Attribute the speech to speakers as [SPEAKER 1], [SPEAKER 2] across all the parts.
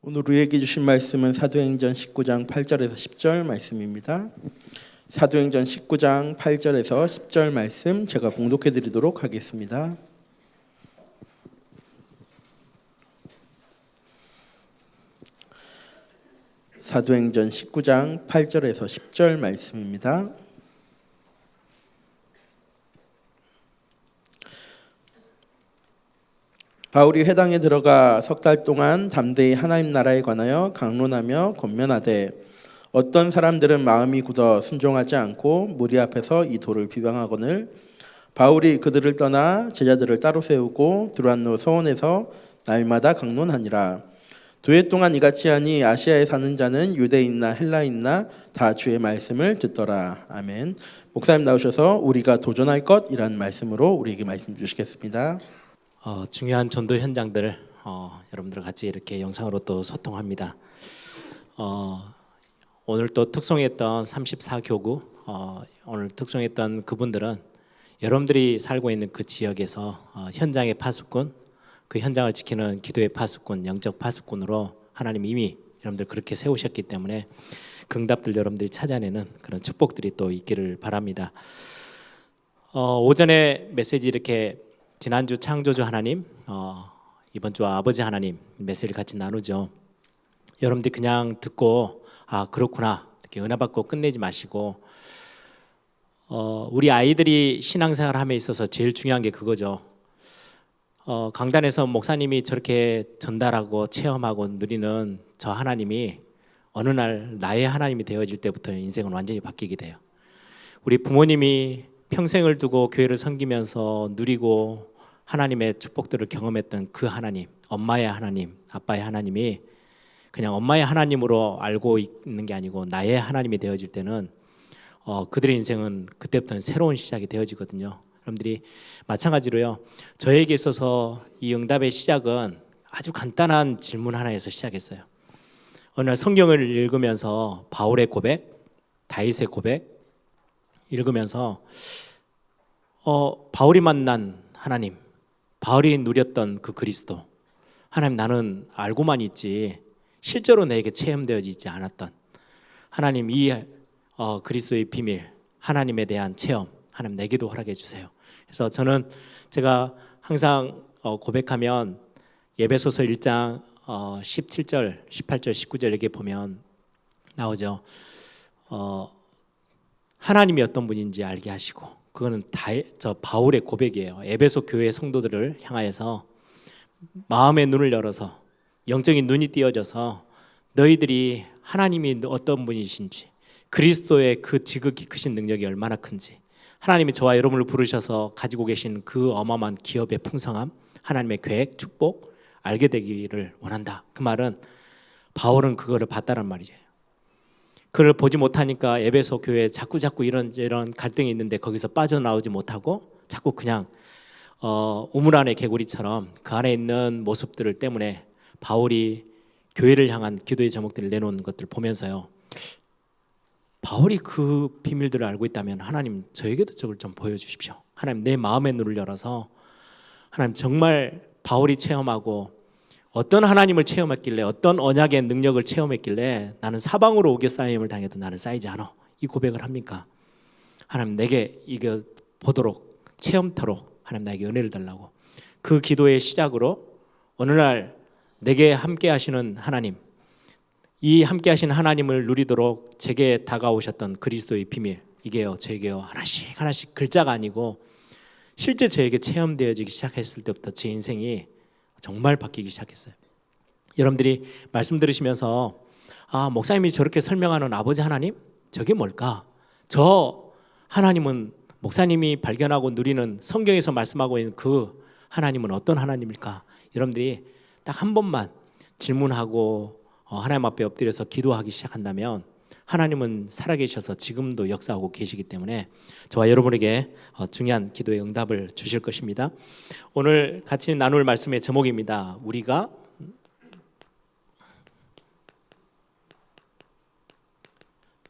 [SPEAKER 1] 오늘 우리에게 주신 말씀은 사도행전 19장 8절에서 10절 말씀입니다. 사도행전 19장 8절에서 10절 말씀 제가 봉독해 드리도록 하겠습니다. 사도행전 19장 8절에서 10절 말씀입니다. 바울이 회당에 들어가 석 달 동안 담대히 하나님 나라에 관하여 강론하며 권면하되 어떤 사람들은 마음이 굳어 순종하지 않고 무리 앞에서 이 도를 비방하거늘 바울이 그들을 떠나 제자들을 따로 세우고 두란노 서원에서 날마다 강론하니라. 두 해 동안 이같이 하니 아시아에 사는 자는 유대인이나 헬라인이나 다 주의 말씀을 듣더라. 아멘. 목사님 나오셔서 우리가 도전할 것이라는 말씀으로 우리에게 말씀 주시겠습니다.
[SPEAKER 2] 중요한 전도 현장들 여러분들 같이 이렇게 영상으로 또 소통합니다. 오늘 또 특송했던 34교구 오늘 특송했던 그분들은 여러분들이 살고 있는 그 지역에서 현장의 파수꾼, 그 현장을 지키는 기도의 파수꾼, 영적 파수꾼으로 하나님 이미 여러분들 그렇게 세우셨기 때문에 그 응답들 여러분들이 찾아내는 그런 축복들이 또 있기를 바랍니다. 오전에 메시지 이렇게 지난주 창조주 하나님, 이번 주 아버지 하나님 메시지를 같이 나누죠. 여러분들이 그냥 듣고 그렇구나 이렇게 은혜 받고 끝내지 마시고 우리 아이들이 신앙생활 함에 있어서 제일 중요한 게 그거죠. 강단에서 목사님이 저렇게 전달하고 체험하고 누리는 저 하나님이 어느 날 나의 하나님이 되어질 때부터 인생은 완전히 바뀌게 돼요. 우리 부모님이 평생을 두고 교회를 섬기면서 누리고 하나님의 축복들을 경험했던 그 하나님, 엄마의 하나님, 아빠의 하나님이 그냥 엄마의 하나님으로 알고 있는 게 아니고 나의 하나님이 되어질 때는 그들의 인생은 그때부터는 새로운 시작이 되어지거든요. 여러분들이 마찬가지로요. 저에게 있어서 이 응답의 시작은 아주 간단한 질문 하나에서 시작했어요. 어느 날 성경을 읽으면서 바울의 고백, 다윗의 고백 읽으면서 바울이 만난 하나님, 바울이 누렸던 그 그리스도, 하나님 나는 알고만 있지 실제로 내게 체험되어지지 않았던 하나님 이 그리스도의 비밀, 하나님에 대한 체험, 하나님 내게도 허락해 주세요. 그래서 저는 제가 항상 고백하면 예배소서 1장 17절, 18절, 19절 이렇게 보면 나오죠. 하나님이 어떤 분인지 알게 하시고, 그거는 저 바울의 고백이에요. 에베소 교회 성도들을 향하여서 마음의 눈을 열어서 영적인 눈이 띄어져서 너희들이 하나님이 어떤 분이신지, 그리스도의 그 지극히 크신 능력이 얼마나 큰지, 하나님이 저와 여러분을 부르셔서 가지고 계신 그 어마어마한 기업의 풍성함, 하나님의 계획, 축복 알게 되기를 원한다. 그 말은 바울은 그거를 봤다는 말이죠. 그걸 보지 못하니까 에베소 교회에 자꾸 이런 갈등이 있는데 거기서 빠져나오지 못하고 자꾸 그냥 우물 안의 개구리처럼 그 안에 있는 모습들 때문에 바울이 교회를 향한 기도의 제목들을 내놓은 것들을 보면서요. 바울이 그 비밀들을 알고 있다면 하나님 저에게도 저걸 좀 보여주십시오. 하나님 내 마음의 눈을 열어서 하나님 정말 바울이 체험하고 어떤 하나님을 체험했길래 어떤 언약의 능력을 체험했길래 나는 사방으로 옥에 쌓임을 당해도 나는 쌓이지 않아 이 고백을 합니까? 하나님 내게 이거 보도록 체험토록 하나님 나에게 은혜를 달라고 그 기도의 시작으로 어느 날 내게 함께 하시는 하나님, 이 함께 하신 하나님을 누리도록 제게 다가오셨던 그리스도의 비밀, 이게요 저에게요 하나씩 글자가 아니고 실제 저에게 체험되어지기 시작했을 때부터 제 인생이 정말 바뀌기 시작했어요. 여러분들이 말씀 들으시면서 목사님이 저렇게 설명하는 아버지 하나님? 저게 뭘까? 저 하나님은 목사님이 발견하고 누리는 성경에서 말씀하고 있는 그 하나님은 어떤 하나님일까? 여러분들이 딱 한 번만 질문하고 하나님 앞에 엎드려서 기도하기 시작한다면 하나님은 살아계셔서 지금도 역사하고 계시기 때문에 저와 여러분에게 중요한 기도의 응답을 주실 것입니다. 오늘 같이 나눌 말씀의 제목입니다. 우리가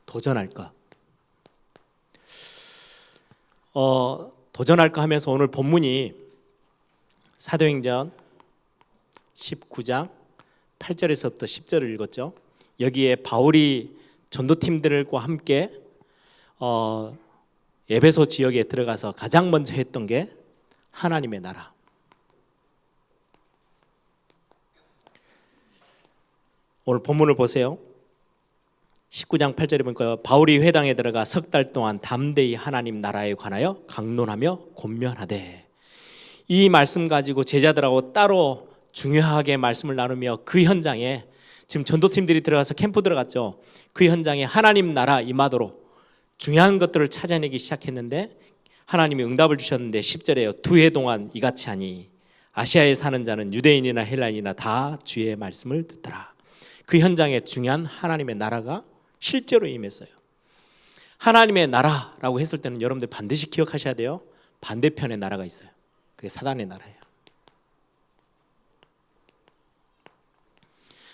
[SPEAKER 2] 도전할까? 도전할까 하면서 오늘 본문이 사도행전 19장 8절에서부터 10절을 읽었죠. 여기에 바울이 전도팀들과 함께 에베소 지역에 들어가서 가장 먼저 했던 게 하나님의 나라. 오늘 본문을 보세요. 19장 8절에 보니까 바울이 회당에 들어가 석 달 동안 담대히 하나님 나라에 관하여 강론하며 권면하되, 이 말씀 가지고 제자들하고 따로 중요하게 말씀을 나누며 그 현장에 지금 전도팀들이 들어가서 캠프 들어갔죠. 그 현장에 하나님 나라 임하도록 중요한 것들을 찾아내기 시작했는데 하나님이 응답을 주셨는데 10절에요. 2해 동안 이같이 하니 아시아에 사는 자는 유대인이나 헬라인이나 다 주의 말씀을 듣더라. 그 현장에 중요한 하나님의 나라가 실제로 임했어요. 하나님의 나라라고 했을 때는 여러분들 반드시 기억하셔야 돼요. 반대편의 나라가 있어요. 그게 사단의 나라예요.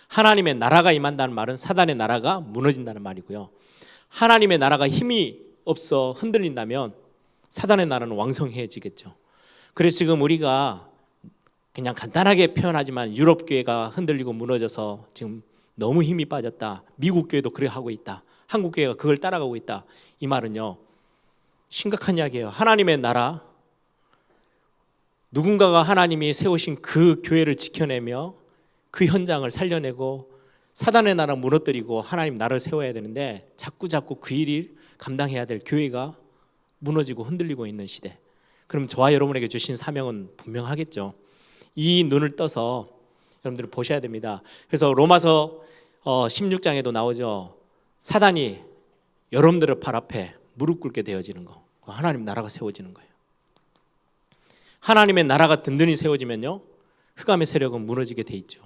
[SPEAKER 2] 하나님의 나라가 임한다는 말은 사단의 나라가 무너진다는 말이고요. 하나님의 나라가 힘이 없어 흔들린다면 사단의 나라는 왕성해지겠죠. 그래서 지금 우리가 그냥 간단하게 표현하지만 유럽 교회가 흔들리고 무너져서 지금 너무 힘이 빠졌다. 미국 교회도 그래 하고 있다. 한국 교회가 그걸 따라가고 있다. 이 말은요, 심각한 이야기예요. 하나님의 나라, 누군가가 하나님이 세우신 그 교회를 지켜내며 그 현장을 살려내고 사단의 나라 무너뜨리고 하나님 나라를 세워야 되는데 자꾸 그 일을 감당해야 될 교회가 무너지고 흔들리고 있는 시대. 그럼 저와 여러분에게 주신 사명은 분명하겠죠. 이 눈을 떠서 여러분들이 보셔야 됩니다. 그래서 로마서 16장에도 나오죠. 사단이 여러분들의 발 앞에 무릎 꿇게 되어지는 거. 하나님 나라가 세워지는 거예요. 하나님의 나라가 든든히 세워지면요, 흑암의 세력은 무너지게 돼 있죠.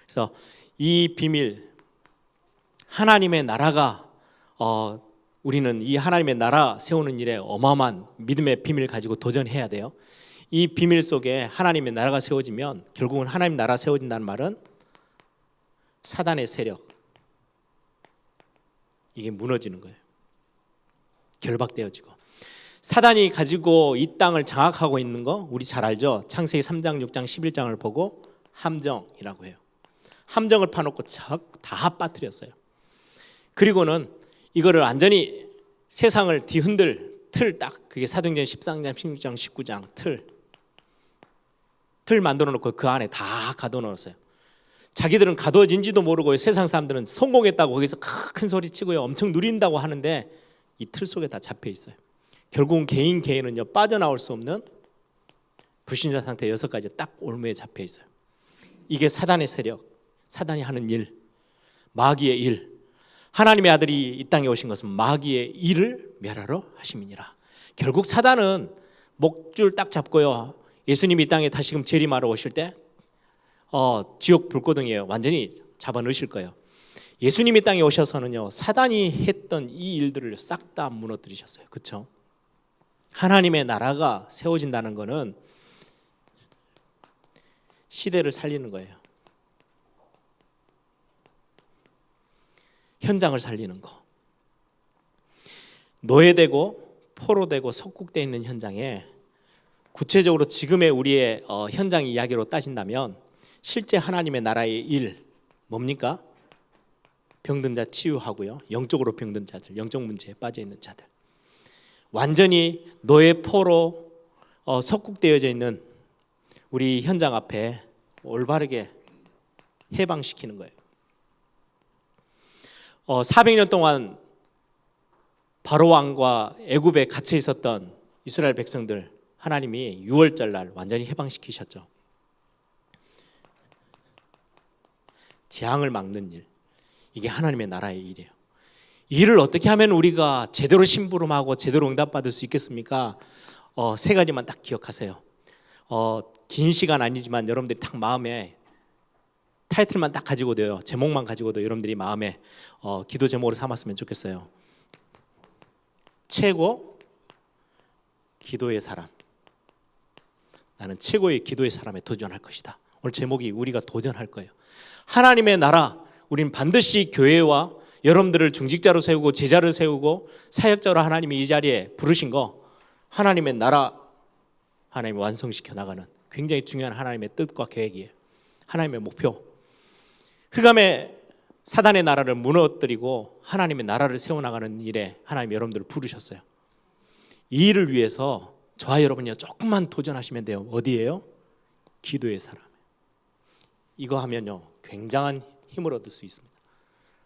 [SPEAKER 2] 그래서 이 비밀, 하나님의 나라가 우리는 이 하나님의 나라 세우는 일에 어마어마한 믿음의 비밀 가지고 도전해야 돼요. 이 비밀 속에 하나님의 나라가 세워지면 결국은 하나님 나라 세워진다는 말은 사단의 세력, 이게 무너지는 거예요. 결박되어지고. 사단이 가지고 이 땅을 장악하고 있는 거 우리 잘 알죠. 창세기 3장, 6장, 11장을 보고 함정이라고 해요. 함정을 파놓고 다 빠뜨렸어요. 그리고는 이거를 완전히 세상을 뒤흔들 틀, 딱 그게 사도행전 13장, 16장, 19장 틀 만들어 놓고 그 안에 다 가둬 놓았어요. 자기들은 가둬진지도 모르고 세상 사람들은 성공했다고 거기서 큰 소리 치고요, 엄청 누린다고 하는데 이 틀 속에 다 잡혀 있어요. 결국은 개인은요, 빠져나올 수 없는 불신자 상태 6가지 딱 올무에 잡혀 있어요. 이게 사단의 세력, 사단이 하는 일, 마귀의 일. 하나님의 아들이 이 땅에 오신 것은 마귀의 일을 멸하러 하심이니라. 결국 사단은 목줄 딱 잡고요, 예수님이 이 땅에 다시금 재림하러 오실 때 지옥 불고등이에요. 완전히 잡아 넣으실 거예요. 예수님이 땅에 오셔서는요, 사단이 했던 이 일들을 싹 다 무너뜨리셨어요. 그렇죠? 하나님의 나라가 세워진다는 것은 시대를 살리는 거예요. 현장을 살리는 거. 노예되고 포로되고 석국되어 있는 현장에 구체적으로 지금의 우리의 현장 이야기로 따진다면 실제 하나님의 나라의 일 뭡니까? 병든 자 치유하고요, 영적으로 병든 자들, 영적 문제에 빠져 있는 자들, 완전히 노예 포로 석국되어져 있는 우리 현장 앞에 올바르게 해방시키는 거예요. 400년 동안 바로 왕과 애굽에 갇혀 있었던 이스라엘 백성들 하나님이 6월절 날 완전히 해방시키셨죠. 재앙을 막는 일, 이게 하나님의 나라의 일이에요. 이 일을 어떻게 하면 우리가 제대로 심부름하고 제대로 응답받을 수 있겠습니까? 3가지만 딱 기억하세요. 긴 시간 아니지만 여러분들이 딱 마음에 타이틀만 딱 가지고도요, 제목만 가지고도 여러분들이 마음에 기도 제목으로 삼았으면 좋겠어요. 최고 기도의 사람. 나는 최고의 기도의 사람에 도전할 것이다. 오늘 제목이 우리가 도전할 거예요. 하나님의 나라, 우리는 반드시 교회와 여러분들을 중직자로 세우고 제자를 세우고 사역자로 하나님이 이 자리에 부르신 거, 하나님의 나라, 하나님이 완성시켜 나가는 굉장히 중요한 하나님의 뜻과 계획이에요. 하나님의 목표. 흑암의 사단의 나라를 무너뜨리고 하나님의 나라를 세워나가는 일에 하나님 여러분들을 부르셨어요. 이 일을 위해서 저와 여러분이요 조금만 도전하시면 돼요. 어디예요? 기도의 사람. 이거 하면요 굉장한 힘을 얻을 수 있습니다.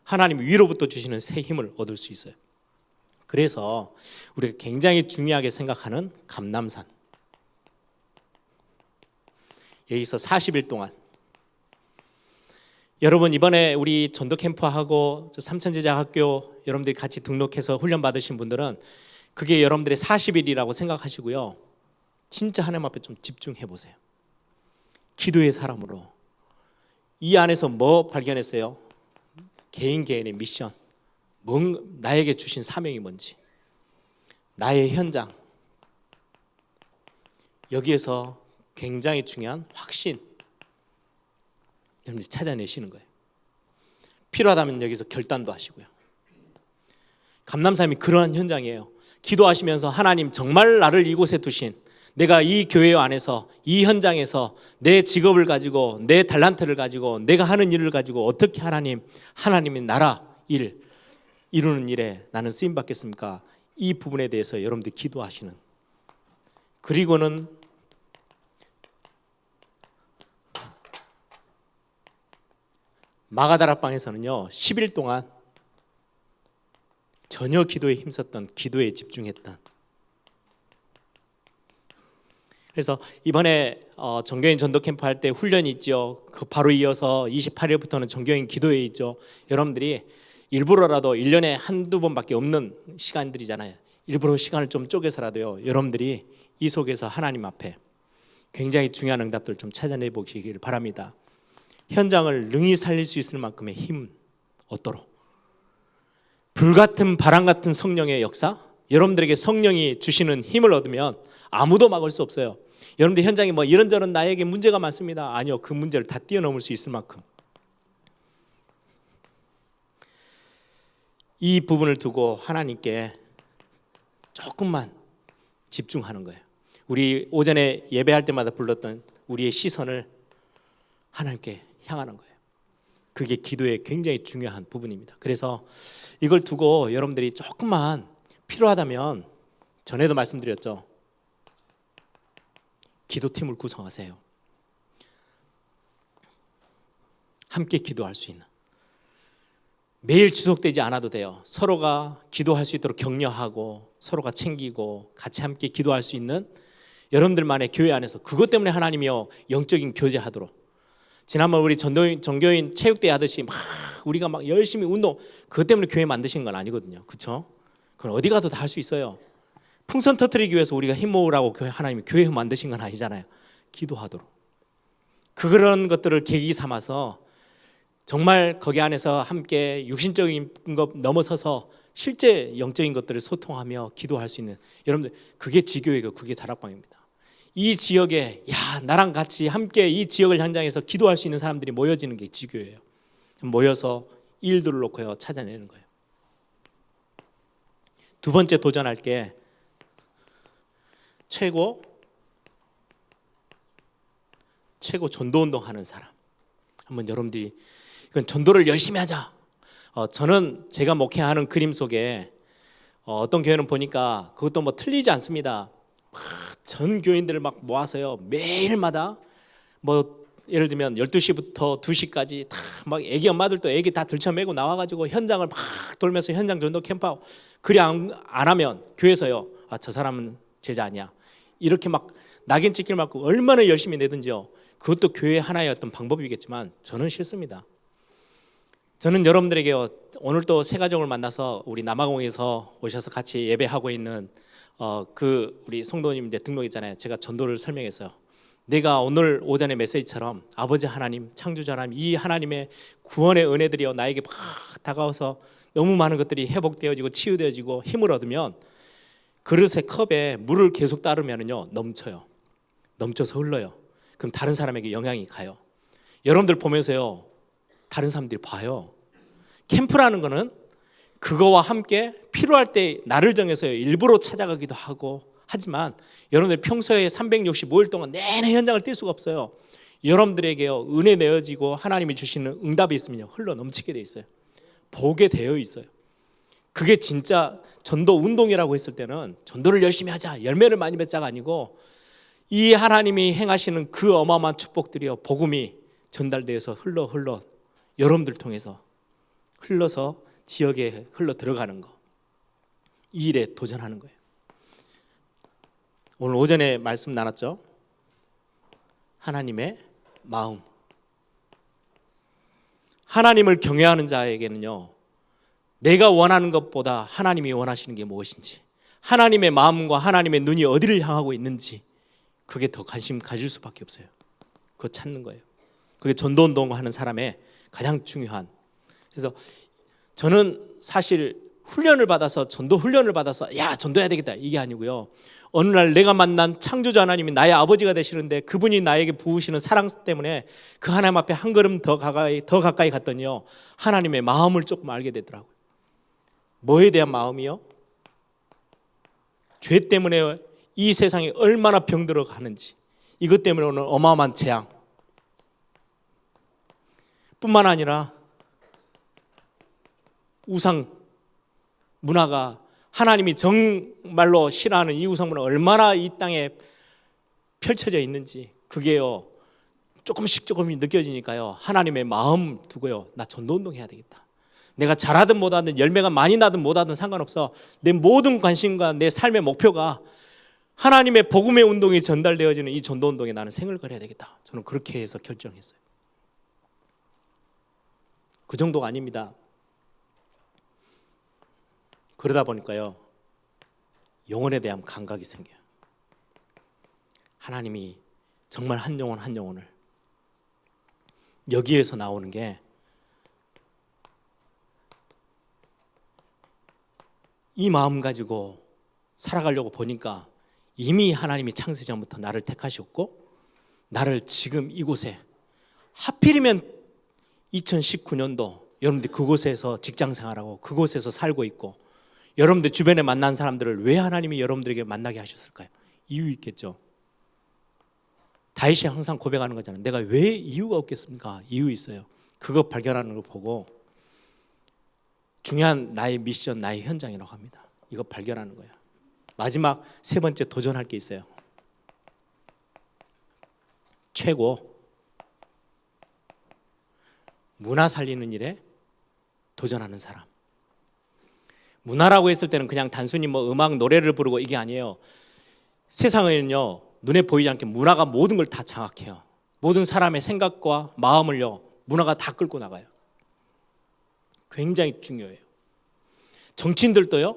[SPEAKER 2] 하나님 위로부터 주시는 새 힘을 얻을 수 있어요. 그래서 우리가 굉장히 중요하게 생각하는 감람산, 여기서 40일 동안 여러분 이번에 우리 전도 캠프하고 삼천제자학교 여러분들이 같이 등록해서 훈련 받으신 분들은 그게 여러분들의 40일이라고 생각하시고요, 진짜 하나님 앞에 좀 집중해 보세요. 기도의 사람으로 이 안에서 뭐 발견했어요? 개인의 미션, 나에게 주신 사명이 뭔지, 나의 현장, 여기에서 굉장히 중요한 확신 여러분들이 찾아내시는 거예요. 필요하다면 여기서 결단도 하시고요. 감람산이 그러한 현장이에요. 기도하시면서 하나님 정말 나를 이곳에 두신, 내가 이 교회 안에서 이 현장에서 내 직업을 가지고 내 달란트를 가지고 내가 하는 일을 가지고 어떻게 하나님의 나라 일 이루는 일에 나는 쓰임 받겠습니까? 이 부분에 대해서 여러분들이 기도하시는, 그리고는 마가다락방에서는요 10일 동안 전혀 기도에 힘썼던, 기도에 집중했던. 그래서 이번에 정교인 전도 캠프 할 때 훈련이 있죠. 그 바로 이어서 28일부터는 정교인 기도회 있죠. 여러분들이 일부러라도 1년에 한두 번밖에 없는 시간들이잖아요. 일부러 시간을 좀 쪼개서라도요 여러분들이 이 속에서 하나님 앞에 굉장히 중요한 응답들을 좀 찾아내 보시길 바랍니다. 현장을 능히 살릴 수 있을 만큼의 힘 얻도록, 불같은 바람 같은 성령의 역사, 여러분들에게 성령이 주시는 힘을 얻으면 아무도 막을 수 없어요. 여러분들 현장에 뭐 이런저런 나에게 문제가 많습니다. 아니요, 그 문제를 다 뛰어넘을 수 있을 만큼 이 부분을 두고 하나님께 조금만 집중하는 거예요. 우리 오전에 예배할 때마다 불렀던 우리의 시선을 하나님께 향하는 거예요. 그게 기도의 굉장히 중요한 부분입니다. 그래서 이걸 두고 여러분들이 조금만 필요하다면, 전에도 말씀드렸죠, 기도팀을 구성하세요. 함께 기도할 수 있는, 매일 지속되지 않아도 돼요. 서로가 기도할 수 있도록 격려하고 서로가 챙기고 같이 함께 기도할 수 있는 여러분들만의 교회 안에서, 그것 때문에 하나님이요 영적인 교제하도록. 지난번 우리 전교인 체육대회 하듯이 막 우리가 막 열심히 운동, 그것 때문에 교회 만드신 건 아니거든요. 그렇죠? 그건 어디 가도 다 할 수 있어요. 풍선 터뜨리기 위해서 우리가 힘 모으라고 하나님이 교회 만드신 건 아니잖아요. 기도하도록. 그런 것들을 계기 삼아서 정말 거기 안에서 함께 육신적인 것 넘어서서 실제 영적인 것들을 소통하며 기도할 수 있는, 여러분들 그게 지교회고 그게 다락방입니다. 이 지역에 나랑 같이 함께 이 지역을 현장에서 기도할 수 있는 사람들이 모여지는 게 지교회예요. 모여서 일들을 놓고요 찾아내는 거예요. 두 번째 도전할 게 최고 전도운동 하는 사람. 한번 여러분들이 이건 전도를 열심히 하자. 저는 제가 목회하는 그림 속에 어떤 교회는 보니까 그것도 뭐 틀리지 않습니다. 전 교인들을 막 모아서요 매일마다 뭐 예를 들면 12시부터 2시까지 다 막 애기 엄마들도 애기 다 들쳐매고 나와가지고 현장을 막 돌면서 현장 전도 캠프하고, 그리 안 하면 교회에서요 저 사람은 제자 아니야 이렇게 막 낙인 찍기를 맞고 얼마나 열심히 내든지요. 그것도 교회의 하나의 어떤 방법이겠지만 저는 싫습니다. 저는 여러분들에게 오늘 또 새 가정을 만나서 우리 남아공에서 오셔서 같이 예배하고 있는 그 우리 성도님인데 등록했잖아요. 제가 전도를 설명했어요. 내가 오늘 오전의 메시지처럼 아버지 하나님, 창조자 하나님, 이 하나님의 구원의 은혜들이 나에게 막 다가와서 너무 많은 것들이 회복되어지고 치유되어지고 힘을 얻으면 그릇의 컵에 물을 계속 따르면요 넘쳐요. 넘쳐서 흘러요. 그럼 다른 사람에게 영향이 가요. 여러분들 보면서요 다른 사람들이 봐요. 캠프라는 거는 그거와 함께 필요할 때 나를 정해서 일부러 찾아가기도 하고 하지만 여러분들 평소에 365일 동안 내내 현장을 뛸 수가 없어요. 여러분들에게요 은혜 내어지고 하나님이 주시는 응답이 있으면요 흘러 넘치게 돼 있어요. 보게 되어 있어요. 그게 진짜 전도 운동이라고 했을 때는 전도를 열심히 하자, 열매를 많이 맺자가 아니고 이 하나님이 행하시는 그 어마어마한 축복들이요 복음이 전달되어서 흘러 여러분들 통해서 흘러서 지역에 흘러 들어가는 거, 이 일에 도전하는 거예요. 오늘 오전에 말씀 나눴죠. 하나님의 마음. 하나님을 경외하는 자에게는요 내가 원하는 것보다 하나님이 원하시는 게 무엇인지, 하나님의 마음과 하나님의 눈이 어디를 향하고 있는지 그게 더 관심 가질 수밖에 없어요. 그거 찾는 거예요. 그게 전도운동하는 사람의 가장 중요한. 그래서 저는 사실 훈련을 받아서 전도 훈련을 받아서 야 전도해야 되겠다 이게 아니고요. 어느 날 내가 만난 창조주 하나님이 나의 아버지가 되시는데 그분이 나에게 부으시는 사랑 때문에 그 하나님 앞에 한 걸음 더 가까이 갔더니요 하나님의 마음을 조금 알게 되더라고요. 뭐에 대한 마음이요? 죄 때문에 이 세상이 얼마나 병들어 가는지, 이것 때문에 오는 어마어마한 재앙 뿐만 아니라 우상 문화가, 하나님이 정말로 싫어하는 이 우상 문화가 얼마나 이 땅에 펼쳐져 있는지 그게요 조금씩 느껴지니까요 하나님의 마음 두고요 나 전도운동 해야 되겠다. 내가 잘하든 못하든 열매가 많이 나든 못하든 상관없어. 내 모든 관심과 내 삶의 목표가 하나님의 복음의 운동이 전달되어지는 이 전도운동에 나는 생을 걸어야 되겠다. 저는 그렇게 해서 결정했어요. 그 정도가 아닙니다. 그러다 보니까요 영혼에 대한 감각이 생겨요. 하나님이 정말 한 영혼 한 영혼을, 여기에서 나오는 게 이 마음 가지고 살아가려고 보니까 이미 하나님이 창세 전부터 나를 택하셨고 나를 지금 이곳에, 하필이면 2019년도 여러분들 그곳에서 직장 생활하고 그곳에서 살고 있고 여러분들 주변에 만난 사람들을 왜 하나님이 여러분들에게 만나게 하셨을까요? 이유 있겠죠. 다윗이 항상 고백하는 거잖아요. 내가 왜 이유가 없겠습니까? 이유 있어요. 그거 발견하는 걸 보고 중요한 나의 미션, 나의 현장이라고 합니다. 이거 발견하는 거예요. 마지막 세 번째 도전할 게 있어요. 최고 문화 살리는 일에 도전하는 사람. 문화라고 했을 때는 그냥 단순히 뭐 음악, 노래를 부르고 이게 아니에요. 세상에는요 눈에 보이지 않게 문화가 모든 걸 다 장악해요. 모든 사람의 생각과 마음을요 문화가 다 끌고 나가요. 굉장히 중요해요. 정치인들도요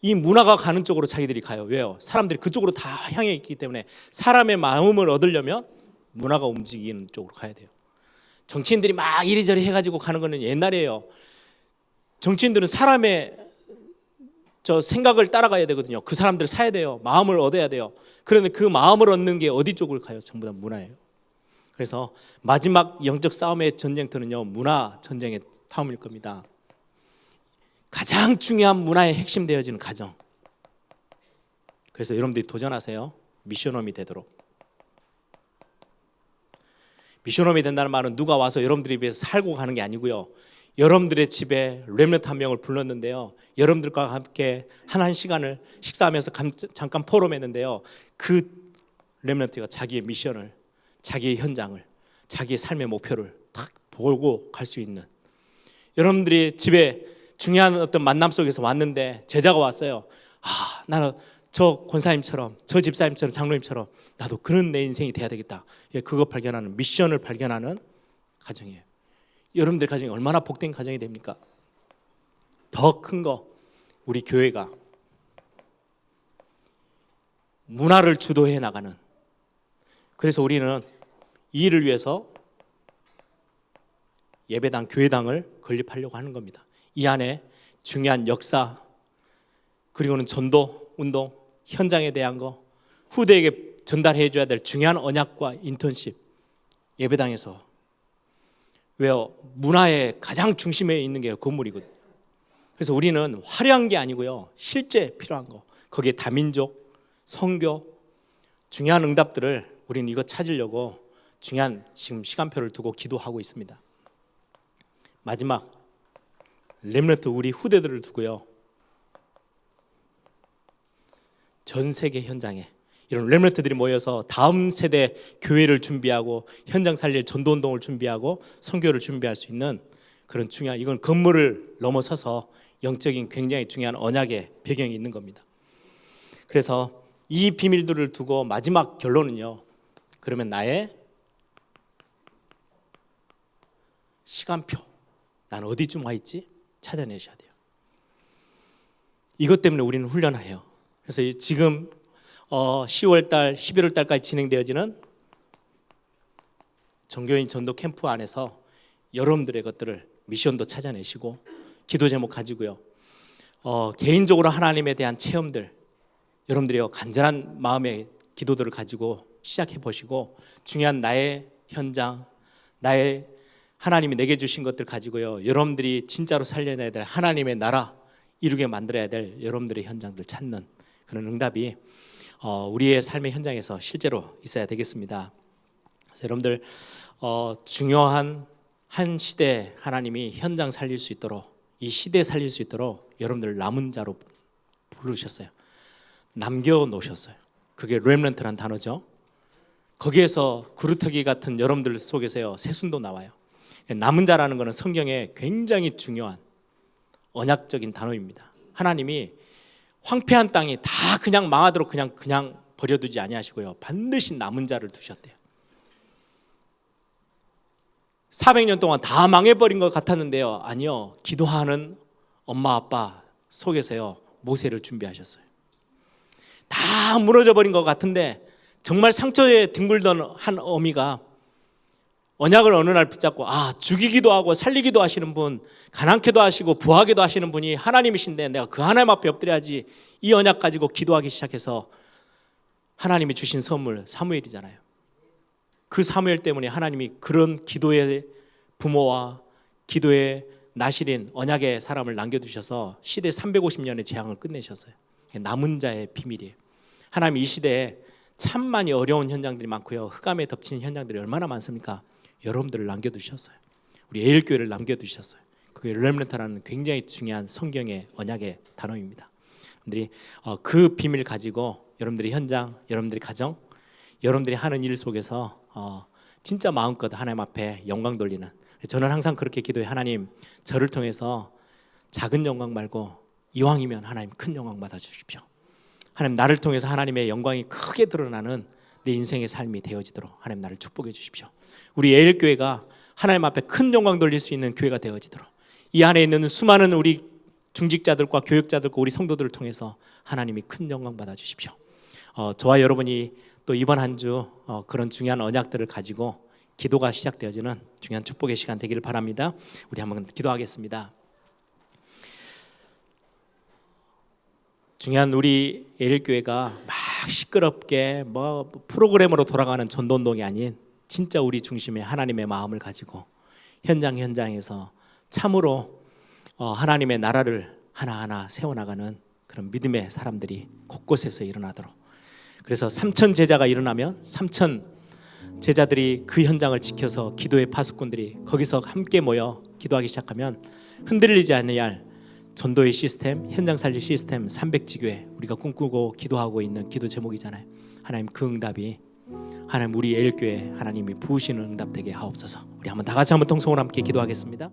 [SPEAKER 2] 이 문화가 가는 쪽으로 자기들이 가요. 왜요? 사람들이 그쪽으로 다 향해 있기 때문에 사람의 마음을 얻으려면 문화가 움직이는 쪽으로 가야 돼요. 정치인들이 막 이리저리 해가지고 가는 거는 옛날이에요. 정치인들은 사람의 생각을 따라가야 되거든요. 그 사람들을 사야 돼요. 마음을 얻어야 돼요. 그런데 그 마음을 얻는 게 어디 쪽으로 가요? 전부 다 문화예요. 그래서 마지막 영적 싸움의 전쟁터는요 문화 전쟁의 싸움일 겁니다. 가장 중요한 문화의 핵심 되어지는 가정. 그래서 여러분들이 도전하세요. 미션홈이 되도록. 미션홈이 된다는 말은 누가 와서 여러분들에 비해서 살고 가는 게 아니고요. 여러분들의 집에 렘넌트 한 명을 불렀는데요. 여러분들과 함께 한 시간을 식사하면서 잠깐 포럼했는데요. 그 렘넌트가 자기의 미션을, 자기의 현장을, 자기의 삶의 목표를 딱 보고 갈 수 있는, 여러분들이 집에 중요한 어떤 만남 속에서 왔는데 제자가 왔어요. 나는 저 권사님처럼, 저 집사님처럼, 장로님처럼 나도 그런 내 인생이 돼야 되겠다. 그거 발견하는, 미션을 발견하는 가정이에요. 여러분들 가정이 얼마나 복된 가정이 됩니까? 더 큰 거, 우리 교회가 문화를 주도해 나가는. 그래서 우리는 이 일을 위해서 예배당, 교회당을 건립하려고 하는 겁니다. 이 안에 중요한 역사, 그리고는 전도, 운동, 현장에 대한 거, 후대에게 전달해 줘야 될 중요한 언약과 인턴십, 예배당에서. 왜요? 문화의 가장 중심에 있는 게 건물이거든요. 그래서 우리는 화려한 게 아니고요, 실제 필요한 거, 거기에 다민족, 선교, 중요한 응답들을 우리는 이거 찾으려고 중요한 지금 시간표를 두고 기도하고 있습니다. 마지막 렘넌트 우리 후대들을 두고요. 전 세계 현장에 이런 렘넌트들이 모여서 다음 세대 교회를 준비하고 현장 살릴 전도운동을 준비하고 선교를 준비할 수 있는 그런 중요한, 이건 건물을 넘어서서 영적인 굉장히 중요한 언약의 배경이 있는 겁니다. 그래서 이 비밀들을 두고 마지막 결론은요, 그러면 나의 시간표, 난 어디쯤 와 있지? 찾아내셔야 돼요. 이것 때문에 우리는 훈련을 해요. 그래서 지금 10월달, 11월달까지 진행되어지는 정교인 전도 캠프 안에서 여러분들의 것들을 미션도 찾아내시고 기도 제목 가지고요. 개인적으로 하나님에 대한 체험들, 여러분들이 간절한 마음의 기도들을 가지고 시작해 보시고 중요한 나의 현장, 나의 하나님이 내게 주신 것들 가지고요. 여러분들이 진짜로 살려내야 될 하나님의 나라 이루게 만들어야 될 여러분들의 현장들 찾는 그런 응답이 우리의 삶의 현장에서 실제로 있어야 되겠습니다. 그래서 여러분들 중요한 한 시대 하나님이 현장 살릴 수 있도록, 이 시대 살릴 수 있도록 여러분들 남은 자로 부르셨어요. 남겨놓으셨어요. 그게 렘넌트란 단어죠. 거기에서 구루터기 같은 여러분들 속에서요 새순도 나와요. 남은 자라는 것은 성경에 굉장히 중요한 언약적인 단어입니다. 하나님이 황폐한 땅이 다 그냥 망하도록 그냥 버려두지 아니하시고요, 반드시 남은 자를 두셨대요. 400년 동안 다 망해버린 것 같았는데요, 아니요, 기도하는 엄마 아빠 속에서요 모세를 준비하셨어요. 다 무너져버린 것 같은데 정말 상처에 뒹굴던 한 어미가 언약을 어느 날 붙잡고, 죽이기도 하고 살리기도 하시는 분, 가난케도 하시고 부하게도 하시는 분이 하나님이신데 내가 그 하나님 앞에 엎드려야지, 이 언약 가지고 기도하기 시작해서 하나님이 주신 선물 사무엘이잖아요. 그 사무엘 때문에 하나님이 그런 기도의 부모와 기도의 나실인 언약의 사람을 남겨두셔서 시대 350년의 재앙을 끝내셨어요. 남은 자의 비밀이에요. 하나님 이 시대에 참 많이 어려운 현장들이 많고요, 흑암에 덮친 현장들이 얼마나 많습니까? 여러분들을 남겨두셨어요. 우리 에일교회를 남겨두셨어요. 그게 렘넌트라는 굉장히 중요한 성경의 언약의 단어입니다. 여러분들이 그 비밀 가지고 여러분들이 현장, 여러분들이 가정, 여러분들이 하는 일 속에서 진짜 마음껏 하나님 앞에 영광 돌리는, 저는 항상 그렇게 기도해. 하나님, 저를 통해서 작은 영광 말고 이왕이면 하나님 큰 영광 받아 주십시오. 하나님, 나를 통해서 하나님의 영광이 크게 드러나는 내 인생의 삶이 되어지도록 하나님 나를 축복해 주십시오. 우리 에일교회가 하나님 앞에 큰 영광 돌릴 수 있는 교회가 되어지도록, 이 안에 있는 수많은 우리 중직자들과 교역자들과 우리 성도들을 통해서 하나님이 큰 영광 받아 주십시오. 저와 여러분이 또 이번 한 주 그런 중요한 언약들을 가지고 기도가 시작되어지는 중요한 축복의 시간 되기를 바랍니다. 우리 한번 기도하겠습니다. 중요한 우리 에일교회가 막 시끄럽게 프로그램으로 돌아가는 전도운동이 아닌 진짜 우리 중심에 하나님의 마음을 가지고 현장에서 참으로 하나님의 나라를 하나하나 세워나가는 그런 믿음의 사람들이 곳곳에서 일어나도록, 그래서 3,000 제자가 일어나면 3,000 제자들이 그 현장을 지켜서 기도의 파수꾼들이 거기서 함께 모여 기도하기 시작하면 흔들리지 않을 전도의 시스템, 현장 살릴 시스템 300지교회, 우리가 꿈꾸고 기도하고 있는 기도 제목이잖아요. 하나님 그 응답이, 하나님 우리 에일교회 하나님이 부으시는 응답 되게 하옵소서. 우리 한번 다 같이 한번 통성으로 함께 기도하겠습니다.